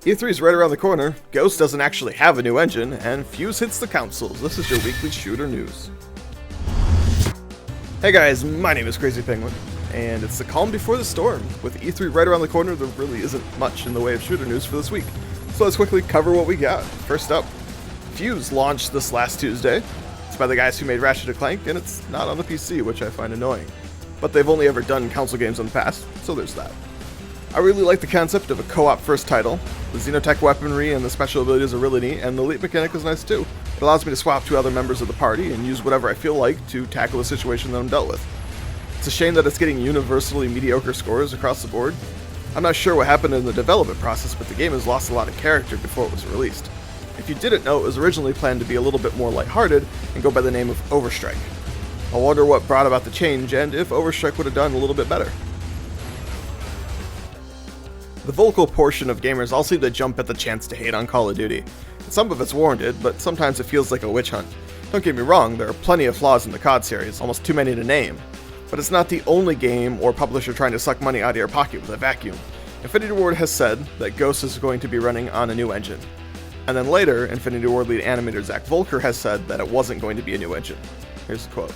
E3 is right around the corner, Ghost doesn't actually have a new engine, and Fuse hits the consoles. This is your weekly shooter news. Hey guys, my name is Crazy Penguin, and it's the calm before the storm. With E3 right around the corner, there really isn't much in the way of shooter news for this week. So let's quickly cover what we got. First up, Fuse launched this last Tuesday. It's by the guys who made Ratchet & Clank, and it's not on the PC, which I find annoying. But they've only ever done console games in the past, so there's that. I really like the concept of a co-op first title. The Xenotech weaponry and the special abilities are really neat, and the leap mechanic is nice too. It allows me to swap to other members of the party and use whatever I feel like to tackle a situation that I'm dealt with. It's a shame that it's getting universally mediocre scores across the board. I'm not sure what happened in the development process, but the game has lost a lot of character before it was released. If you didn't know, it was originally planned to be a little bit more lighthearted and go by the name of Overstrike. I wonder what brought about the change and if Overstrike would have done a little bit better. The vocal portion of gamers all seem to jump at the chance to hate on Call of Duty. Some of it's warranted, but sometimes it feels like a witch hunt. Don't get me wrong, there are plenty of flaws in the COD series, almost too many to name. But it's not the only game or publisher trying to suck money out of your pocket with a vacuum. Infinity Ward has said that Ghost is going to be running on a new engine. And then later, Infinity Ward lead animator Zach Volker has said that it wasn't going to be a new engine. Here's the quote.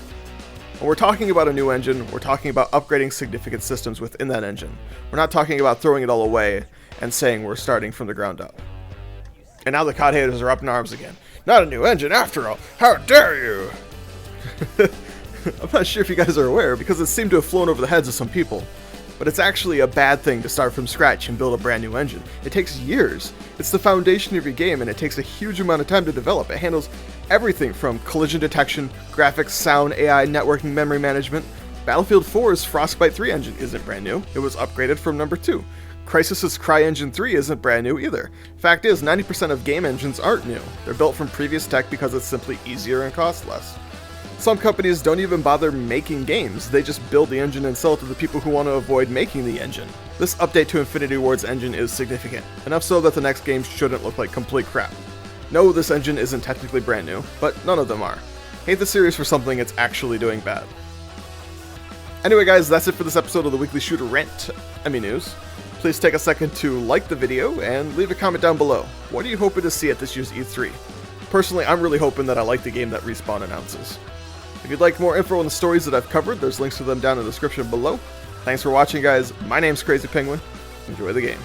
When we're talking about a new engine, we're talking about upgrading significant systems within that engine. We're not talking about throwing it all away and saying we're starting from the ground up. And now the COD haters are up in arms again. Not a new engine after all, how dare you! I'm not sure if you guys are aware, because it seemed to have flown over the heads of some people. But it's actually a bad thing to start from scratch and build a brand new engine. It takes years. It's the foundation of your game, and it takes a huge amount of time to develop. It handles everything from collision detection, graphics, sound, AI, networking, memory management. Battlefield 4's Frostbite 3 engine isn't brand new. It was upgraded from number 2. Crysis's CryEngine 3 isn't brand new either. Fact is, 90% of game engines aren't new. They're built from previous tech because it's simply easier and costs less. Some companies don't even bother making games, they just build the engine and sell it to the people who want to avoid making the engine. This update to Infinity Ward's engine is significant, enough so that the next game shouldn't look like complete crap. No, this engine isn't technically brand new, but none of them are. Hate the series for something it's actually doing bad. Anyway guys, that's it for this episode of the Weekly Shooter News. Please take a second to like the video and leave a comment down below. What are you hoping to see at this year's E3? Personally, I'm really hoping that I like the game that Respawn announces. If you'd like more info on the stories that I've covered, there's links to them down in the description below. Thanks for watching guys, my name's Crazy Penguin, enjoy the game.